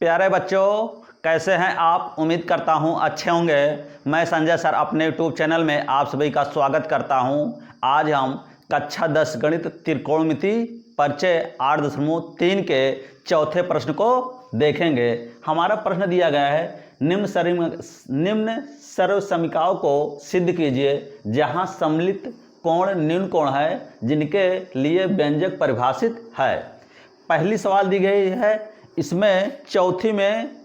प्यारे बच्चों, कैसे हैं आप? उम्मीद करता हूं अच्छे होंगे। मैं संजय सर अपने यूट्यूब चैनल में आप सभी का स्वागत करता हूं। आज हम कक्षा 10 गणित त्रिकोणमिति परिचय 8.3 के चौथे प्रश्न को देखेंगे। हमारा प्रश्न दिया गया है, निम्न सर्वसमीकाओं को सिद्ध कीजिए जहां सम्मिलित कोण न्यून कोण है जिनके लिए व्यंजक परिभाषित है। पहली सवाल दी गई है, इसमें चौथी में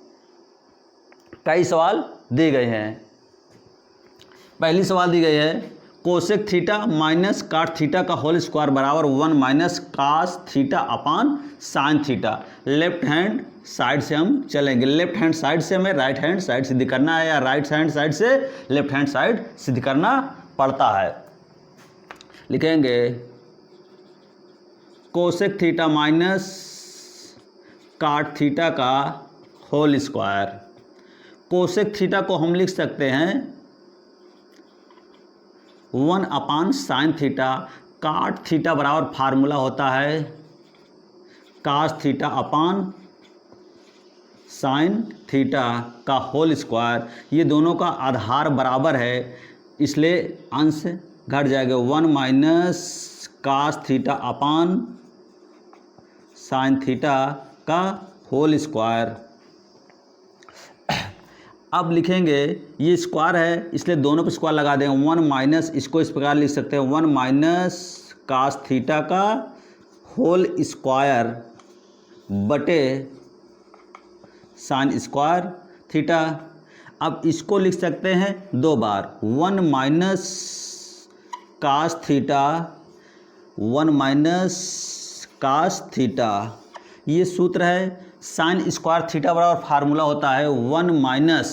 कई सवाल दिए गए हैं। पहली सवाल दी गई है, cosec theta minus cot theta का होल स्क्वायर बराबर 1 minus cos theta upon sine theta. Left hand side से हम चलेंगे। लेफ्ट हैंड साइड से हमें राइट हैंड साइड सिद्ध करना है या राइट हैंड साइड से लेफ्ट हैंड साइड सिद्ध करना पड़ता है। लिखेंगे cosec theta minus cot theta का होल स्क्वायर। कोसेक थीटा को हम लिख सकते हैं 1 upon sine theta. Cot theta बराबर फार्मूला होता है cos theta upon sine theta का होल स्क्वायर। ये दोनों का आधार बराबर है, इसलिए अंश घट जाएगा। 1 minus cos theta upon sine theta का होल स्क्वायर। अब लिखेंगे, ये स्क्वायर है इसलिए दोनों पे स्क्वायर लगा देंगे। 1 माइनस, इसको इस प्रकार लिख सकते हैं 1 माइनस कास थीटा का होल स्क्वायर बटे साइन स्क्वायर थीटा। अब इसको लिख सकते हैं दो बार, 1 minus cos theta 1 minus cos theta. ये सूत्र है साइन स्क्वायर थीटा बराबर फार्मूला होता है 1 माइनस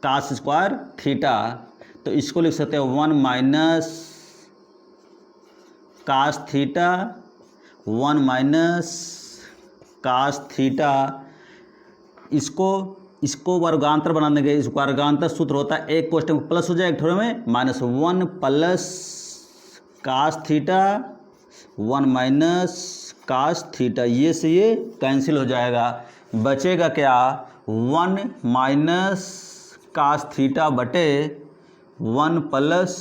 कास स्क्वायर थीटा। तो इसको लिख सकते हैं 1 minus cos theta 1 minus cos theta. इसको वर्गांतर बना देंगे। इस वर्गांतर सूत्र होता है, एक क्वेश्चन में प्लस हो जाए, एक थोड़े में minus. 1 plus cos theta 1 minus cos theta. ये से ये कैंसिल हो जाएगा, बचेगा क्या? 1 माइनस कास थीटा बटे 1 प्लस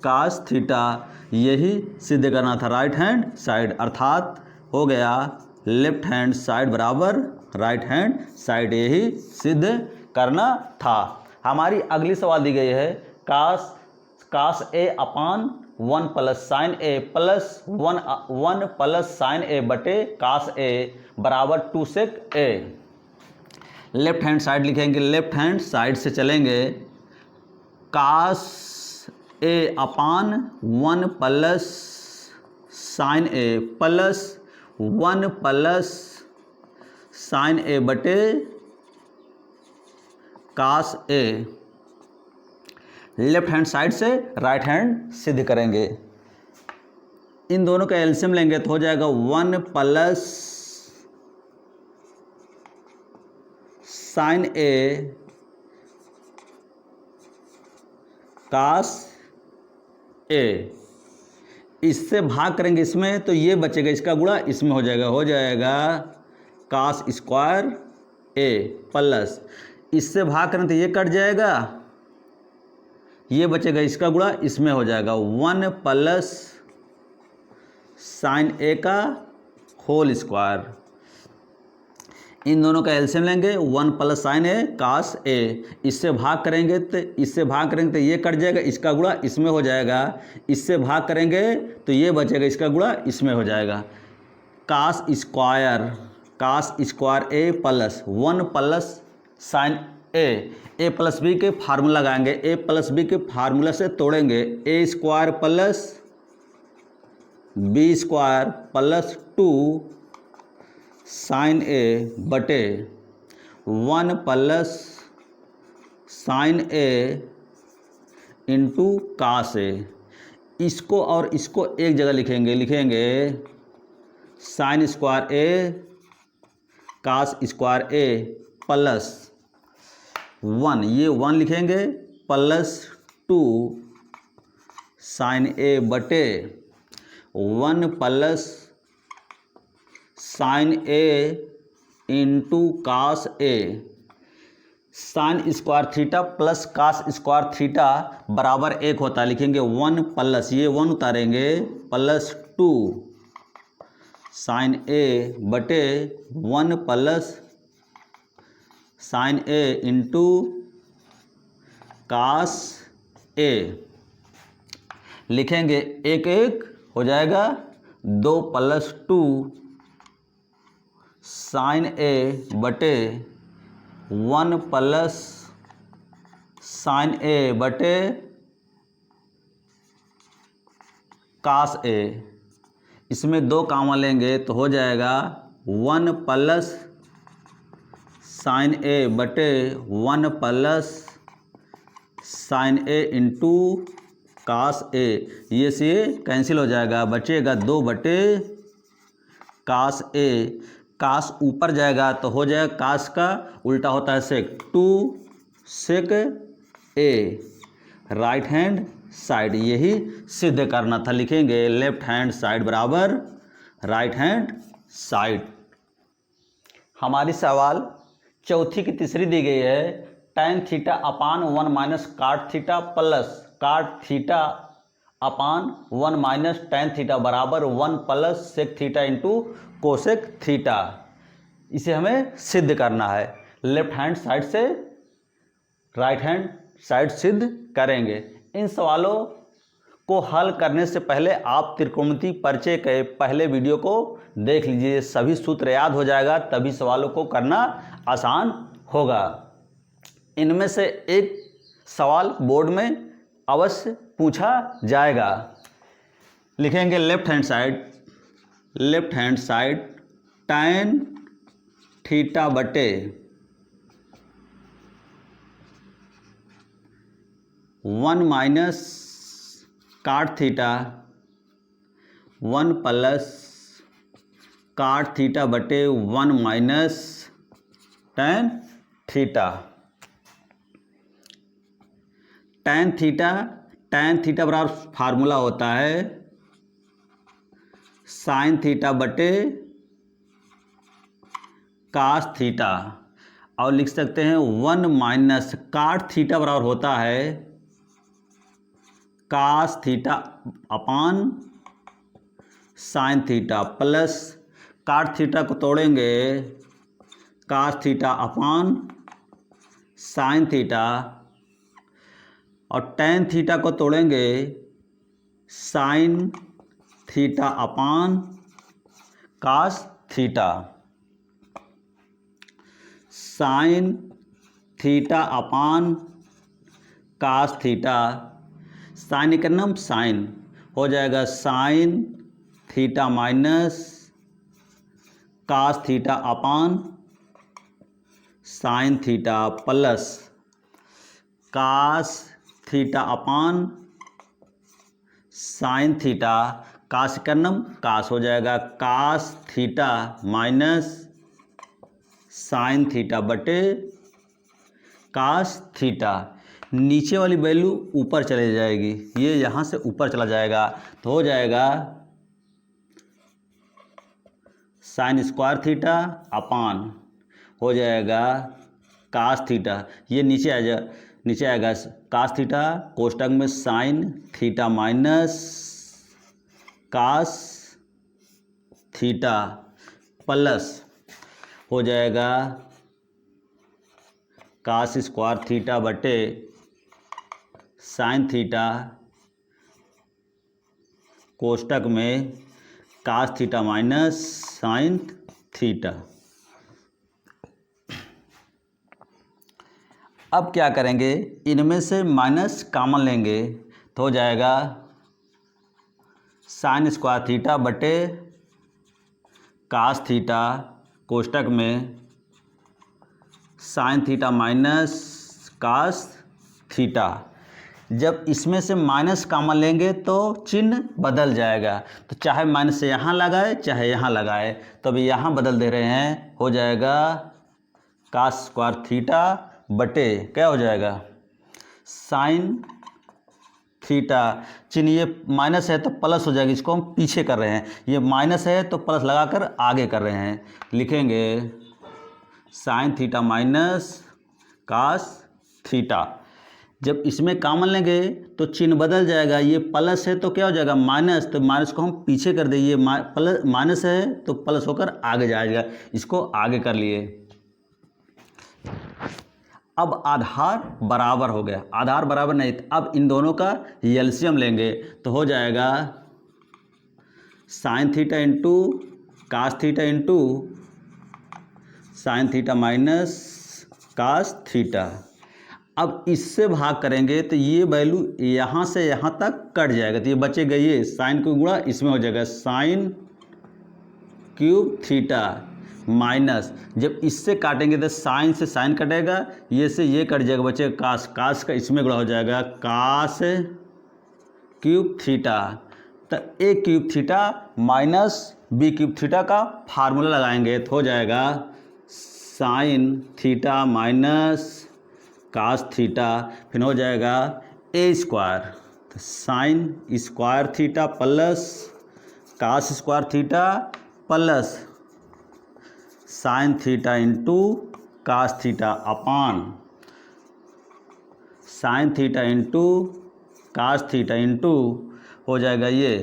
कास थीटा। यही सिद्ध करना था राइट हैंड साइड, अर्थात हो गया लेफ्ट हैंड साइड बराबर राइट हैंड साइड, यही सिद्ध करना था। हमारी अगली सवाल दी गई है, कास ए अपान 1 plus sine A plus 1 plus sine A बटे कास ए बराबर 2 सेक ए। लेफ्ट हैंड साइड लिखेंगे, लेफ्ट हैंड साइड से चलेंगे। कास ए अपान 1 plus sine A plus 1 plus sine A बटे कास ए। लेफ्ट हैंड साइड से राइट हैंड सिद्ध करेंगे। इन दोनों का एलसीएम लेंगे तो हो जाएगा 1 प्लस साइन ए कास ए। इससे भाग करेंगे इसमें तो ये बचेगा, इसका गुणा इसमें हो जाएगा कास स्क्वायर ए प्लस, इससे भाग करें तो ये कट जाएगा, ये बचेगा, इसका गुणा इसमें हो जाएगा 1 प्लस साइन ए का होल स्क्वायर। इन दोनों का एलसीएम लेंगे, 1 प्लस साइन ए कास ए। इससे भाग करेंगे तो ये कट जाएगा, इसका गुणा इसमें हो जाएगा। इससे भाग करेंगे तो ये बचेगा, इसका गुणा इसमें हो जाएगा। Cos square A plus 1 plus sine A plus B के फार्मूला लगाएंगे। ए प्लस बी के फार्मूला से तोड़ेंगे, A square plus B square plus 2 sine A बटे 1 plus sine A into cos A. इसको और इसको एक जगह लिखेंगे sine square A cos square A plus 1, ये 1 लिखेंगे प्लस 2 साइन ए बटे 1 plus sine A into cos A, sine square theta plus cos square theta बराबर 1 होता है। लिखेंगे 1 प्लस, ये 1 उतारेंगे, प्लस 2 साइन ए बटे 1 plus sine A into cos ए। लिखेंगे 1 1 हो जाएगा, 2 प्लस 2 साइन ए बटे 1 प्लस साइन ए बटे कास ए। इसमें 2 कामा लेंगे तो हो जाएगा 1 प्लस साइन ए बटे 1 plus sine A into cos ए। ये से कैंसिल हो जाएगा, बचेगा 2 बटे कास ए। कास ऊपर जाएगा तो हो जाएगा, कास का उल्टा होता है sec, 2 sec A, right hand side. यही सिद्ध करना था। लिखेंगे लेफ्ट हैंड साइड बराबर राइट हैंड साइड। हमारी सवाल चौथी की तीसरी दी गई है, tan theta upon 1 minus cot theta plus cot theta upon 1 minus tan theta बराबर 1 plus sec theta into cosec theta. इसे हमें सिद्ध करना है। लेफ्ट हैंड साइड से राइट हैंड साइड सिद्ध करेंगे। इन सवालों को हल करने से पहले आप त्रिकोणमिति परिचय के पहले वीडियो को देख लीजिए, सभी सूत्र याद हो जाएगा, तभी सवालों को करना आसान होगा। इनमें से एक सवाल बोर्ड में अवश्य पूछा जाएगा। लिखेंगे left hand side tan theta बटे 1 minus cot theta 1 plus cot theta बटे 1 minus tan theta. tan theta बराबर फार्मूला होता है साइन थीटा बटे कास थीटा, और लिख सकते हैं 1 माइनस काट थीटा बराबर होता है cos theta upon sine theta plus cot theta को तोड़ेंगे cos theta upon sine theta, और tan थीटा को तोड़ेंगे sine theta upon cos theta. Sine theta upon cos theta, sine का नाम साइन हो जाएगा sine theta minus cos theta upon sine theta plus cos theta upon sine theta. Cos का नाम cos हो जाएगा cos theta minus sine theta बटे cos theta. नीचे वाली वैल्यू ऊपर चली जाएगी, ये यहाँ से ऊपर चला जाएगा तो हो जाएगा साइन स्क्वायर थीटा अपान हो जाएगा कास थीटा, ये नीचे आएगा कास थीटा कोष्टक में sine theta minus cos theta plus हो जाएगा कास स्क्वायर थीटा बटे साइन थीटा कोष्टक में cos theta minus sine theta. अब क्या करेंगे, इनमें से माइनस कॉमन लेंगे तो हो जाएगा साइन स्क्वायर थीटा बटे कास थीटा कोष्टक में sine theta minus cos theta. जब इसमें से माइनस कॉमन लेंगे तो चिन्ह बदल जाएगा, तो चाहे माइनस से यहाँ लगाए चाहे यहाँ लगाए, तो अभी यहाँ बदल दे रहे हैं, हो जाएगा कास स्क्वायर थीटा बटे क्या हो जाएगा साइन थीटा। चिन्ह ये माइनस है तो प्लस हो जाएगा, इसको हम पीछे कर रहे हैं, ये माइनस है तो प्लस लगाकर आगे कर रहे हैं। लिखेंगे sine theta minus cos theta. जब इसमें कॉमन लेंगे तो चिन्ह बदल जाएगा, ये प्लस है तो क्या हो जाएगा माइनस, तो माइनस को हम पीछे कर दें, ये प्लस माइनस है तो प्लस होकर आगे जाएगा, इसको आगे कर लिए। अब आधार बराबर हो गया, आधार बराबर नहीं, अब इन दोनों का एलसीएम लेंगे तो हो जाएगा sine theta into cos theta into sine theta minus cos theta. अब इससे भाग करेंगे तो ये वैल्यू यहाँ से यहाँ तक कट जाएगा, तो ये बचेगा, ये साइन को गुणा इसमें हो जाएगा साइन क्यूब थीटा माइनस, जब इससे काटेंगे तो साइन से साइन कटेगा, ये से ये कट जाएगा, बचेगा कास, कास का इसमें गुणा हो जाएगा कास क्यूब थीटा। तो A cube theta minus B cube theta का फार्मूला लगाएंगे तो हो जाएगा sine theta minus cos theta, फिर हो जाएगा ए स्क्वायर, तो sine square theta plus cos square theta plus sine theta into cos theta upon sine theta into cos theta into हो जाएगा ये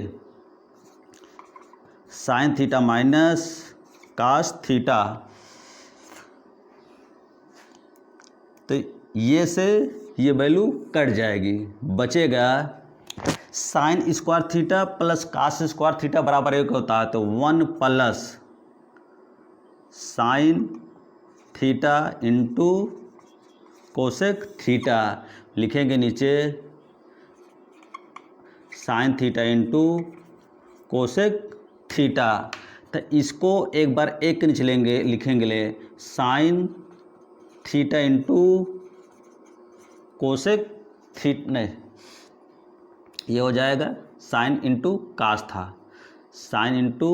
sine theta minus cos theta. तो ये से ये वैल्यू कट जाएगी, बचेगा sine square theta plus cos square theta बराबर एक होता है, तो 1 plus sine theta into cosec theta. लिखेंगे नीचे sign theta into cosec theta. तो इसको एक बार एक के नीचे लेंगे, लिखेंगे ले sine theta into cosec theta, नहीं ये हो जाएगा साइन इंटू कास था, साइन इंटू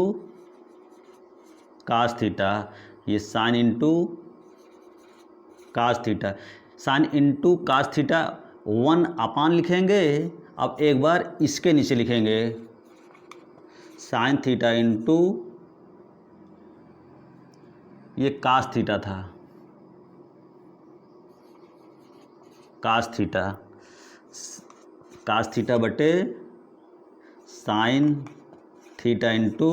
कास थीटा, ये sine into cos theta, sine into cos theta 1 upon लिखेंगे। अब एक बार इसके नीचे लिखेंगे साइन थीटा इंटू ये कास थीटा था, कास थीटा बटे sine theta into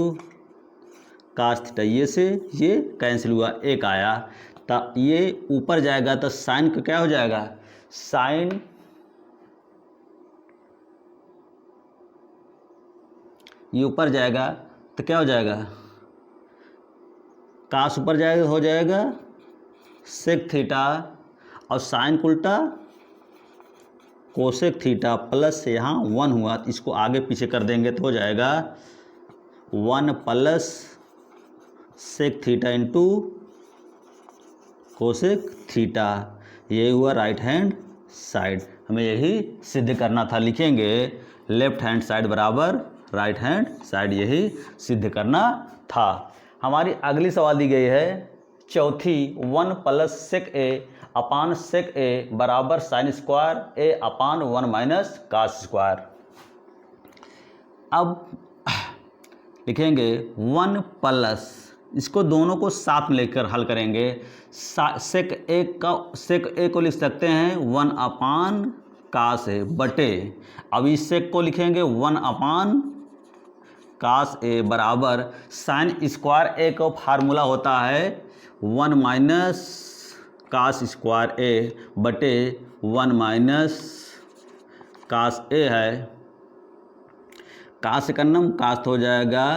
cos theta, ये से ये कैंसिल हुआ, एक आया, तो ये ऊपर जाएगा तो साइन का क्या हो जाएगा, साइन ये ऊपर जाएगा तो क्या हो जाएगा, कास ऊपर जाएगा हो जाएगा सेक थीटा, और साइन को उल्टा कोसेक थीटा प्लस यहाँ 1 हुआ, तो इसको आगे पीछे कर देंगे तो हो जाएगा 1 plus sec theta into cosec theta. ये हुआ राइट हैंड साइड, हमें यही सिद्ध करना था। लिखेंगे लेफ्ट हैंड साइड बराबर राइट हैंड साइड, यही सिद्ध करना था। हमारी अगली सवाल दी गई है चौथी, 1 प्लस सेक ए अपान सेक ए बराबर साइन स्क्वायर ए अपान 1 माइनस कास स्क्वायर। अब लिखेंगे 1 प्लस, इसको दोनों को साथ में लेकर हल करेंगे। सेक ए को लिख सकते हैं 1 अपान कास ए बटे, अब इस सेक को लिखेंगे 1 अपान कास ए बराबर साइन स्क्वायर ए का फार्मूला होता है 1 माइनस कास स्क्वायर ए बटे 1 माइनस कास ए है, कास का नाम कास हो जाएगा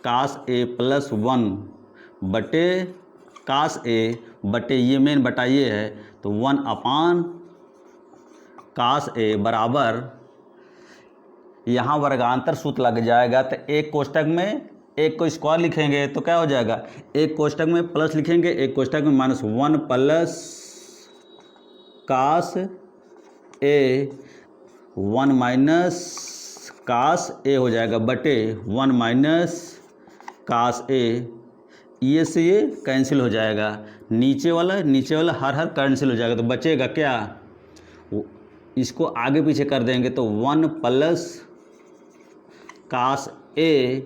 कास ए प्लस 1 बटे कास ए बटे ये मेन बटा ये है, तो 1 अपान कास ए बराबर, यहाँ वर्गांतर सूत्र लग जाएगा, तो एक कोष्टक में एक को स्क्वायर लिखेंगे तो क्या हो जाएगा, एक कोष्टक में प्लस लिखेंगे, एक कोष्टक में माइनस, 1 प्लस कास ए 1 माइनस कास ए हो जाएगा बटे 1 माइनस कास ए, ये से ये कैंसिल हो जाएगा, नीचे वाला हर कैंसिल हो जाएगा, तो बचेगा क्या इसको आगे पीछे कर देंगे तो 1 प्लस कास ए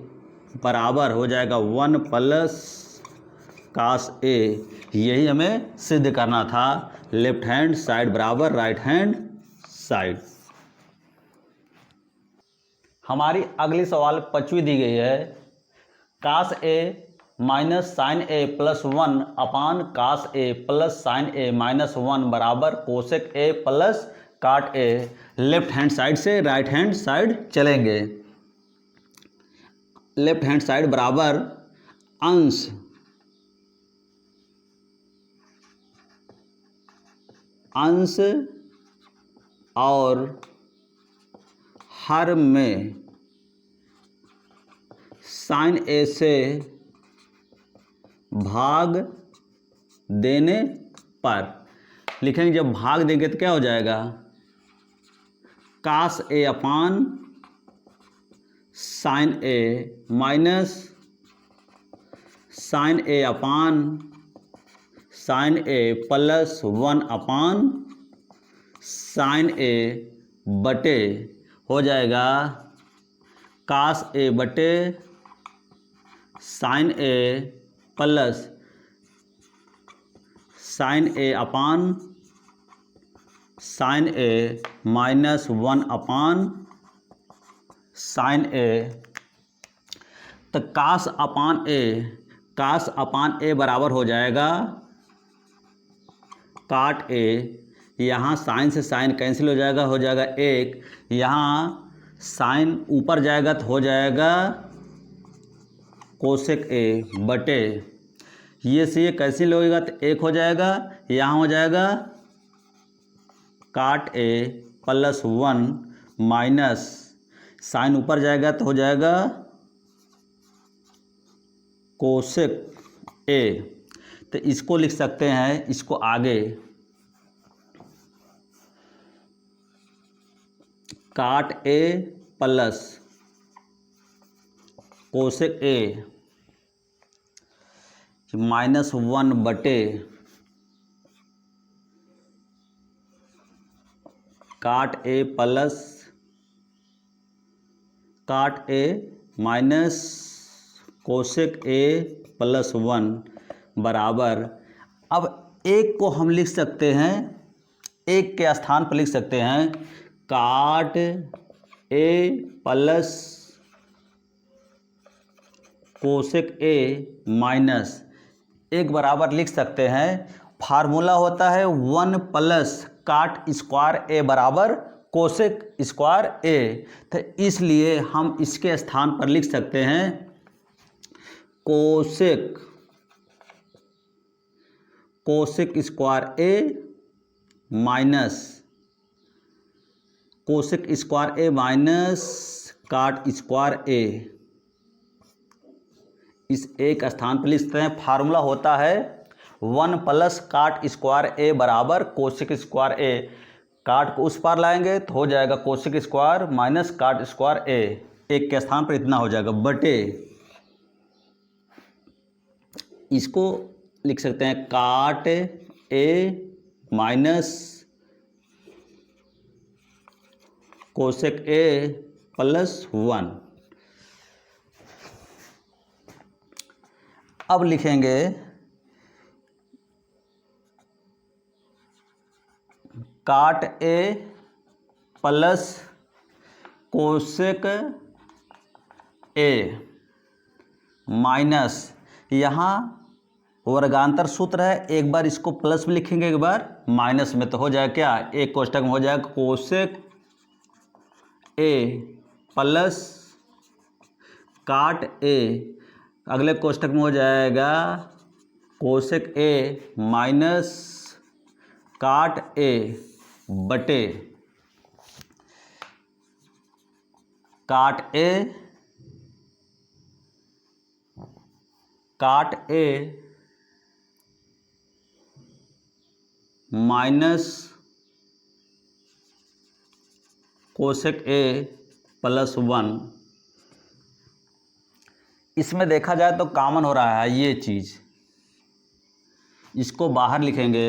बराबर हो जाएगा 1 प्लस कास ए। यही हमें सिद्ध करना था, लेफ्ट हैंड साइड बराबर राइट हैंड साइड। हमारी अगली सवाल 5वीं दी गई है, कास ए minus sign A plus 1 upon cos A plus sine A minus 1 बराबर कोसेक ए प्लस काट ए। लेफ्ट हैंड साइड से राइट हैंड साइड चलेंगे। लेफ्ट हैंड साइड बराबर अंश और हर में साइन ए से भाग देने पर लिखेंगे। जब भाग देंगे तो क्या हो जाएगा, कास ए अपान sign A minus sign A upon sign A plus 1 upon sign A बटे हो जाएगा कास ए बटे sign A plus sine A upon sign A minus 1 upon sign ए। तो कास अपान ए बराबर हो जाएगा काट ए। यहाँ साइन से साइन कैंसिल हो जाएगा 1। यहाँ साइन ऊपर जाएगा तो हो जाएगा कोसेक ए बटे ये से ये कैंसिल होएगा तो 1 हो जाएगा। यहाँ हो जाएगा काट ए प्लस 1 माइनस साइन ऊपर जाएगा तो हो जाएगा कोसेक ए। तो इसको लिख सकते हैं, इसको आगे काट ए प्लस कोसेक ए माइनस 1 बटे काट ए प्लस काट ए माइनस कोसेक ए प्लस 1 बराबर। अब एक को हम लिख सकते हैं, एक के स्थान पर लिख सकते हैं काट ए प्लस कोसेक ए माइनस 1 बराबर लिख सकते हैं। फार्मूला होता है 1 प्लस काट स्क्वायर ए बराबर कोसेक स्क्वायर ए। तो इसलिए हम इसके स्थान पर लिख सकते हैं कोसेक स्क्वायर ए माइनस कोसेक स्क्वायर ए माइनस काट स्क्वायर ए। इस एक स्थान पर लिखते हैं। फार्मूला होता है 1 प्लस काट स्क्वायर ए बराबर कोसेक स्क्वायर ए। काट को उस पार लाएंगे तो हो जाएगा cosec square minus cot square A. एक के स्थान पर इतना हो जाएगा बटे इसको लिख सकते हैं काट ए माइनस कोसेक ए प्लस 1। अब लिखेंगे काट ए प्लस कोसेक ए माइनस, यहाँ वर्गांतर सूत्र है, एक बार इसको प्लस में लिखेंगे एक बार माइनस में, तो हो जाएगा क्या, एक कोष्टक में हो जाएगा कोसेक ए प्लस काट ए, अगले कोष्टक में हो जाएगा कोसेक ए माइनस काट ए बटे काट ए माइनस कोसेक ए प्लस 1। इसमें देखा जाए तो कॉमन हो रहा है ये चीज़, इसको बाहर लिखेंगे,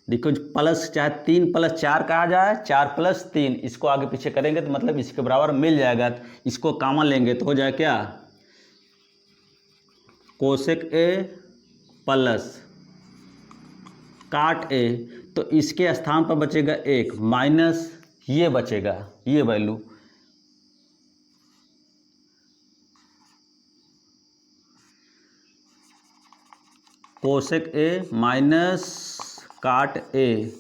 देखो प्लस चाहे 3 + 4 कहा जाए, 4 + 3, इसको आगे पीछे करेंगे तो मतलब इसके बराबर मिल जाएगा। इसको कॉमन लेंगे तो हो जाए क्या, कोसेक ए प्लस काट ए, तो इसके स्थान पर बचेगा 1 माइनस ये बचेगा, ये वैल्यू कोसेक ए माइनस काट ए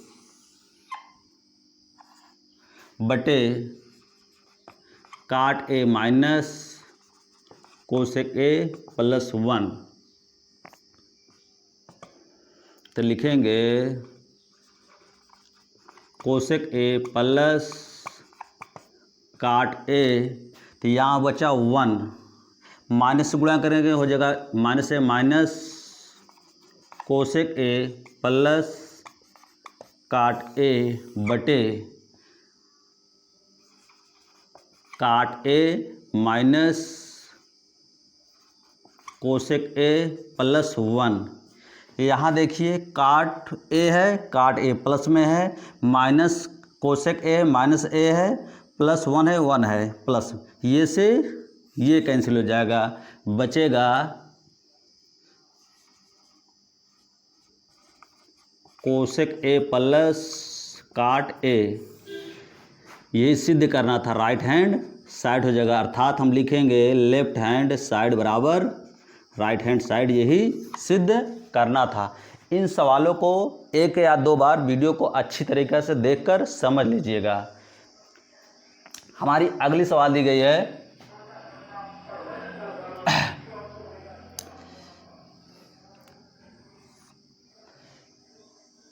बटे काट ए माइनस कोसेक ए प्लस 1। तो लिखेंगे कोसेक ए प्लस काट ए, तो यहाँ बचा 1, माइनस से गुणा करेंगे हो जाएगा माइनस ए माइनस कोसेक ए प्लस काट ए बटे काट ए माइनस कोसेक ए प्लस 1। यहाँ देखिए काट ए है, काट ए प्लस में है, माइनस कोसेक ए माइनस ए है, प्लस 1 है, 1 है प्लस, ये से ये कैंसिल हो जाएगा, बचेगा कोसेक ए प्लस काट ए। यही सिद्ध करना था, राइट हैंड साइड हो जाएगा, अर्थात हम लिखेंगे लेफ्ट हैंड साइड बराबर राइट हैंड साइड, यही सिद्ध करना था। इन सवालों को 1 या 2 बार वीडियो को अच्छी तरीक़े से देखकर समझ लीजिएगा। हमारी अगली सवाल दी गई है,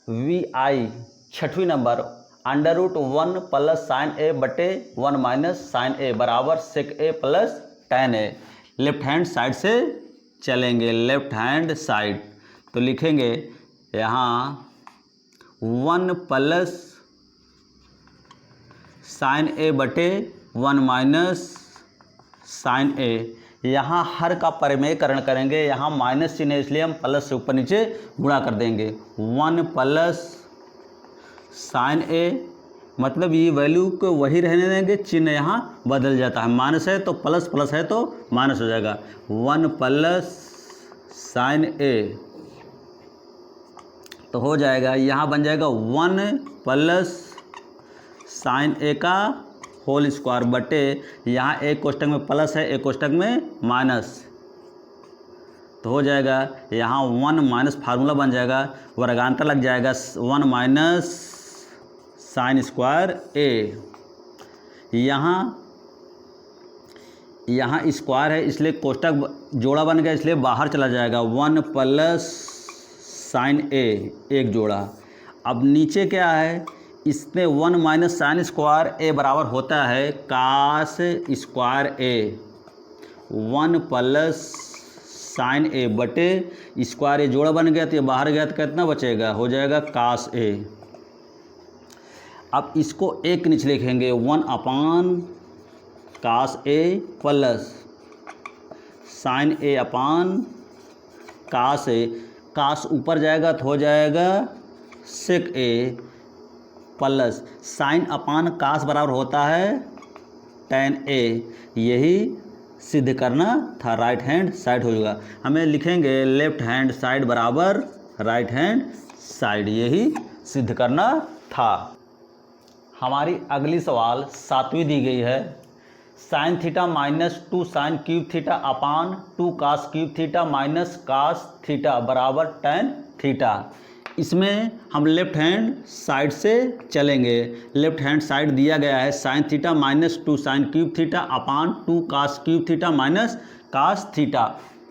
VI 6वीं number √1 plus sine A बटे 1 माइनस साइन ए बराबर सेक ए प्लस tan ए। लेफ्ट हैंड साइड से चलेंगे, लेफ्ट हैंड साइड, तो लिखेंगे यहाँ 1 प्लस साइन ए बटे 1 माइनस साइन ए। यहाँ हर का परिमेयकरण करेंगे, यहाँ माइनस चिन्ह है इसलिए हम प्लस से ऊपर नीचे गुणा कर देंगे। 1 प्लस साइन ए, मतलब ये वैल्यू को वही रहने देंगे, चिन्ह यहाँ बदल जाता है, माइनस है तो प्लस, प्लस है तो माइनस हो जाएगा। 1 प्लस साइन ए तो हो जाएगा, यहाँ बन जाएगा 1 प्लस साइन ए का होल स्क्वायर बटे, यहाँ एक कोष्टक में प्लस है, एक कोष्टक में माइनस, तो हो जाएगा यहाँ 1 माइनस फार्मूला बन जाएगा, वर्गांतर लग जाएगा 1 माइनस साइन स्क्वायर ए। यहाँ स्क्वायर है इसलिए कोष्टक जोड़ा बन गया, इसलिए बाहर चला जाएगा। 1 प्लस साइन ए एक जोड़ा। अब नीचे क्या है, इसमें 1 माइनस साइन स्क्वायर ए बराबर होता है कास square A. 1 plus sine A बटे स्क्वायर ए जोड़ा बन गया तो ये बाहर गया तो कितना बचेगा, हो जाएगा कास ए। अब इसको एक नीचे लिखेंगे 1 अपान कास ए प्लस साइन ए अपान कास ए। कास ऊपर जाएगा तो हो जाएगा सेक ए प्लस साइन अपान कास बराबर होता है tan ए। यही सिद्ध करना था, राइट हैंड साइड हो जाएगा। हमें लिखेंगे लेफ्ट हैंड साइड बराबर राइट हैंड साइड, यही सिद्ध करना था। हमारी अगली सवाल 7वीं दी गई है, sine theta minus 2 sine cube theta upon 2 cos cube theta minus cos theta बराबर tan थीटा। इसमें हम लेफ्ट हैंड साइड से चलेंगे। लेफ्ट हैंड साइड दिया गया है sine theta minus 2 sine cube theta upon 2 cos cube theta minus cos theta.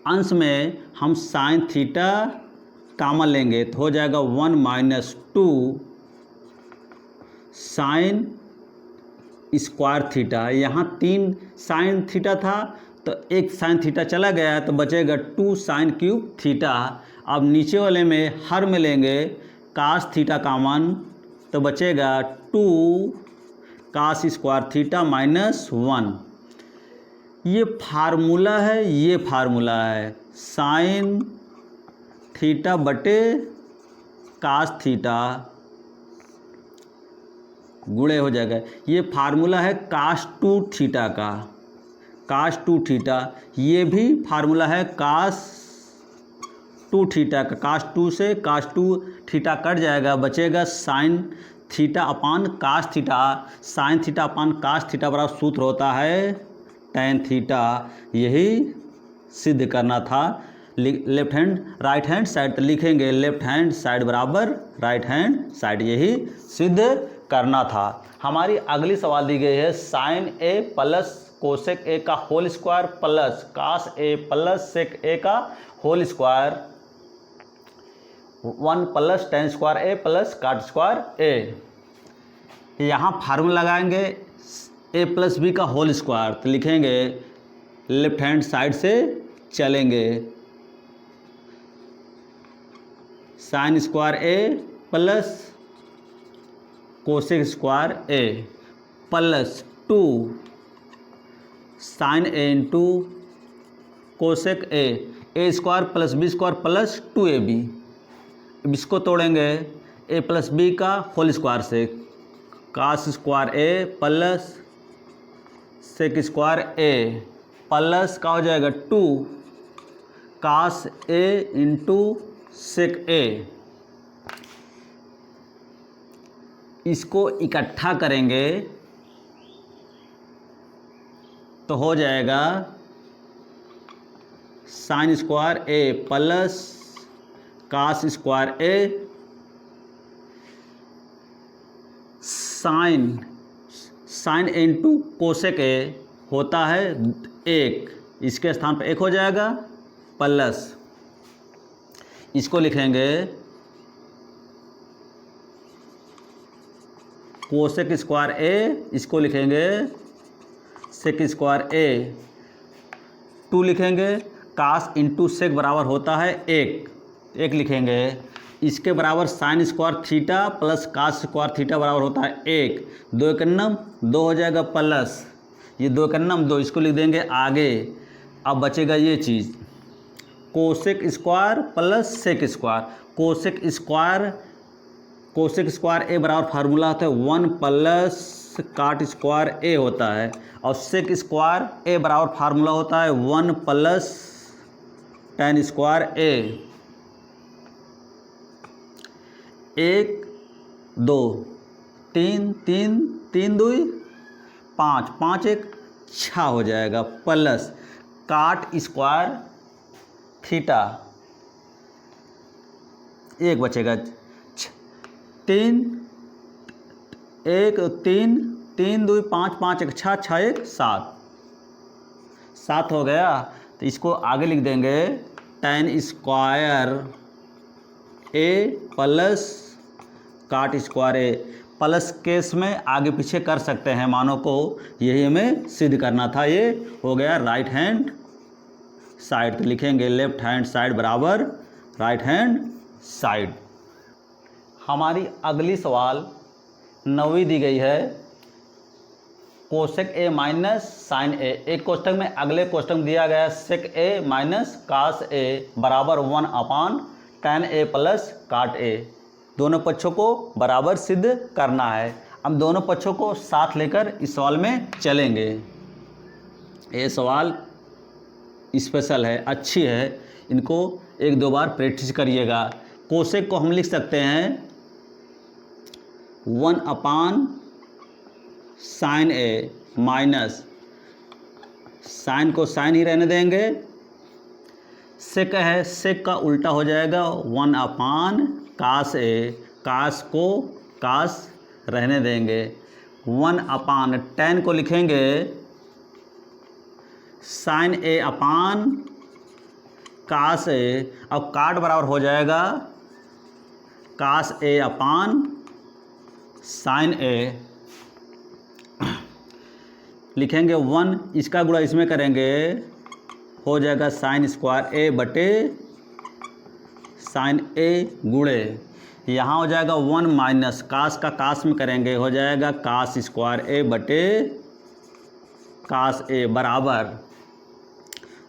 अंश में हम साइन थीटा कॉमन लेंगे तो हो जाएगा 1 माइनस 2 साइन स्क्वायर थीटा। यहाँ 3 साइन थीटा था तो एक साइन थीटा चला गया तो बचेगा 2 साइन क्यूब थीटा। अब नीचे वाले में हर में लेंगे कास थीटा कॉमन तो बचेगा 2 कास स्क्वायर थीटा माइनस 1। ये फार्मूला है, ये फार्मूला है, साइन थीटा बटे कास थीटा गुणे हो जाएगा। ये फार्मूला है कास 2 थीटा का, कास 2 थीटा। ये भी फार्मूला है कास 2 थीटा का। कास 2 से कास 2 थीटा कट जाएगा, बचेगा sine theta upon cos theta. Sine theta upon cos theta बराबर सूत्र होता है टैन थीटा। यही सिद्ध करना था। Left hand right hand side लिखेंगे, लेफ्ट हैंड साइड बराबर राइट हैंड साइड, यही सिद्ध करना था। हमारी अगली सवाल दी गई है sine A plus cosec A का whole square plus cos A plus sec A का whole square 1 plus tan square A plus cot square A. यहाँ फार्मूला लगाएंगे ए प्लस बी का होल स्क्वायर, तो लिखेंगे लेफ्ट हैंड साइड से चलेंगे, sine square A plus cosec square A plus 2 sine A into cosec A square plus B square plus 2ab। अब इसको तोड़ेंगे ए प्लस बी का होल स्क्वायर से, कास square A plus sec square A plus का हो जाएगा 2 कास ए इंटू सेक ए। इसको इकट्ठा करेंगे तो हो जाएगा sine square A plus cos square A sine into cosec A होता है 1, इसके स्थान पर 1 हो जाएगा प्लस इसको लिखेंगे कोसेक स्क्वायर ए, इसको लिखेंगे सेक स्क्वायर ए। 2 लिखेंगे, कास इंटू सेक बराबर होता है 1 लिखेंगे। इसके बराबर sine square theta plus cos square theta बराबर होता है 1। 2 एकन्नम 2 हो जाएगा प्लस ये 2 एकन्नम 2, इसको लिख देंगे आगे। अब बचेगा ये चीज़ cosec square plus sec square. Cosec square A बराबर फार्मूला होता है 1 प्लस काट स्क्वायर ए होता है, और सेक स्क्वायर ए बराबर फार्मूला होता है 1 प्लस टेन स्क्वायर ए। 1 2 3 3 3 2 5 5 1 6 हो जाएगा प्लस काट स्क्वायर थीटा 1 बचेगा 3 1 3 3 2 5 5 1 6 6 1 7 हो गया। तो इसको आगे लिख देंगे ten square A plus cot square A. Plus case में आगे पीछे कर सकते हैं मानों को, यही हमें सिद्ध करना था। ये हो गया राइट हैंड साइड, तो लिखेंगे लेफ्ट हैंड साइड बराबर राइट हैंड साइड। हमारी अगली सवाल 9वीं दी गई है कोसेक ए माइनस साइन ए। एक कोष्टक में अगले कोष्टक में दिया गया सेक ए माइनस कास ए बराबर 1 अपान टेन ए प्लस काट ए। दोनों पक्षों को बराबर सिद्ध करना है। हम दोनों पक्षों को साथ लेकर इस सवाल में चलेंगे। ये सवाल स्पेशल है, अच्छी है, इनको 1-2 बार प्रैक्टिस करिएगा। कोसेक को हम लिख सकते हैं 1 अपान साइन ए माइनस, साइन को साइन ही रहने देंगे, सेक है सेक का उल्टा हो जाएगा 1 अपान कास ए, कास को कास रहने देंगे, 1 अपान टेन को लिखेंगे साइन ए अपान कास ए। अब काट बराबर हो जाएगा कास ए अपान साइन ए। लिखेंगे 1, इसका गुणा इसमें करेंगे, हो जाएगा साइन स्क्वायर ए बटे साइन ए गुणे, यहाँ हो जाएगा 1 माइनस कास का कास में करेंगे, हो जाएगा कास स्क्वायर ए बटे कास ए बराबर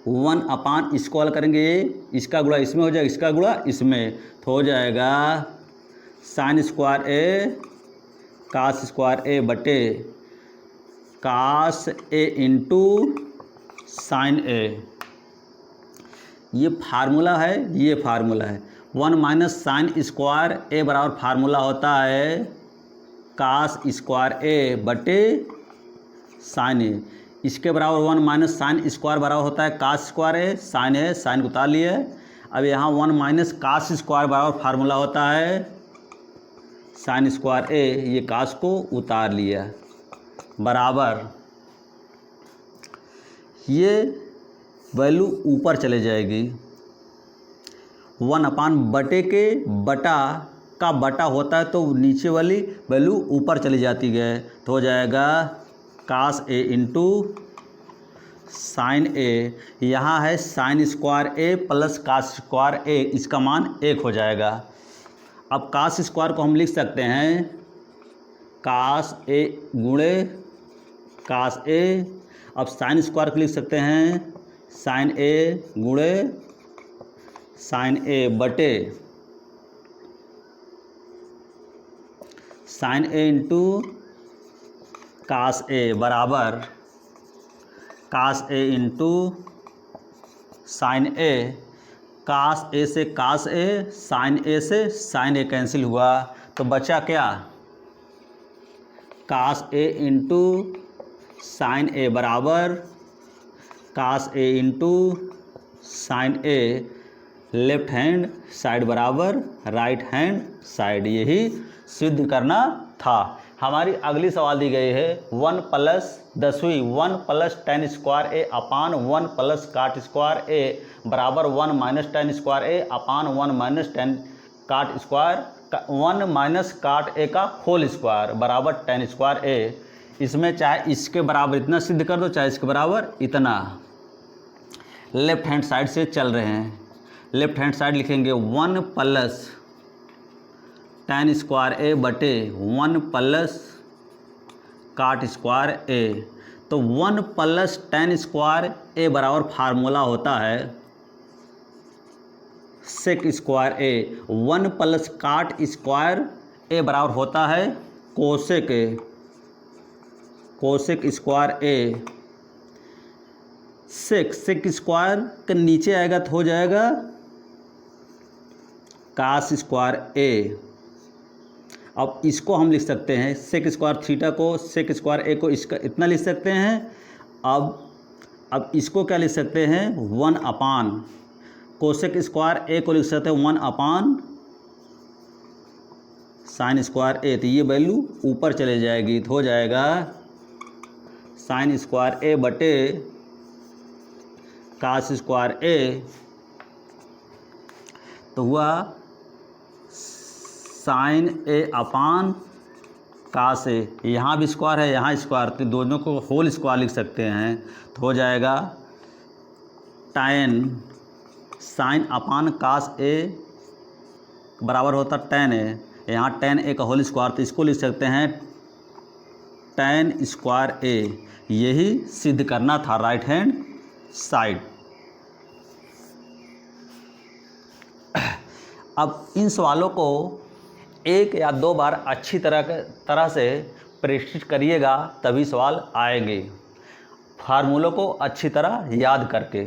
1 अपान इसको हल करेंगे, इसका गुणा इसमें हो जाएगा, इसका गुणा इसमें, तो हो जाएगा sine square A cos square ए बटे कास ए इंटू साइन ए। ये फार्मूला है, ये फार्मूला है। 1 माइनस साइन स्क्वायर ए बराबर फार्मूला होता है कास स्क्वायर ए बटे साइन ए। इसके बराबर 1 माइनस साइन स्क्वायर बराबर होता है कास स्क्वायर ए, साइन को उतार लिए। अब यहाँ 1 माइनस कास स्क्वायर बराबर फार्मूला होता है साइन स्क्वायर ए, ये कास को उतार लिया बराबर, ये वैल्यू ऊपर चले जाएगी। 1 अपान बटे के बटा का बटा होता है तो नीचे वाली वैल्यू ऊपर चली जाती है, तो हो जाएगा कास ए इंटू साइन ए। यहाँ है sine square A plus cos square ए, इसका मान 1 हो जाएगा। अब कास स्क्वायर को हम लिख सकते हैं कास ए गुणे कास ए। अब साइन स्क्वायर को लिख सकते हैं साइन ए गुणे साइन ए बटे साइन ए इंटू कास ए बराबर कास ए इंटू साइन ए। कास ए से कास ए, साइन ए से साइन ए कैंसिल हुआ, तो बचा क्या कास ए इंटू साइन ए बराबर कास ए इंटू साइन ए, लेफ्ट हैंड साइड बराबर राइट हैंड साइड, यही सिद्ध करना था। हमारी अगली सवाल दी गई है 1 प्लस 10वीं 1 plus tan square A upon 1 plus cot square A बराबर 1 माइनस टेन स्क्वायर ए अपान 1 माइनस टेन काट स्क्वायर 1 माइनस काट ए का होल स्क्वायर बराबर टेन स्क्वायर ए। इसमें चाहे इसके बराबर इतना सिद्ध कर दो, चाहे इसके बराबर इतना। लेफ्ट हैंड साइड से चल रहे हैं, लेफ्ट हैंड साइड लिखेंगे 1 प्लस टेन स्क्वायर ए बटे 1 प्लस काट स्क्वायर ए। तो 1 प्लस टेन स्क्वायर ए बराबर फार्मूला होता है sec square A. 1 plus cot square A बराबर होता है cosec A, cosec square A. Sec square के नीचे आएगा तो हो जाएगा कास स्क्वायर ए। अब इसको हम लिख सकते हैं सेक स्क्वायर थीटा को, सेक स्क्वायर ए को इसका इतना लिख सकते हैं। अब इसको क्या लिख सकते हैं 1 अपान कोसेक स्क्वायर ए को लिख सकते हैं 1 अपान साइन स्क्वायर ए। तो ये वैल्यू ऊपर चले जाएगी, तो हो जाएगा साइन स्क्वायर ए बटे कास स्क्वायर ए, तो हुआ साइन ए अपान कास ए। यहाँ भी स्क्वायर है, यहाँ स्क्वायर, तो दोनों को होल स्क्वायर लिख सकते हैं, तो हो जाएगा tan साइन अपान कास ए बराबर होता tan ए। यहाँ tan ए का होल स्क्वायर, तो इसको लिख सकते हैं tan स्क्वायर ए। यही सिद्ध करना था राइट हैंड साइड। अब इन सवालों को 1 या 2 बार अच्छी तरह से प्रैक्टिस करिएगा, तभी सवाल आएंगे फार्मूलों को अच्छी तरह याद करके।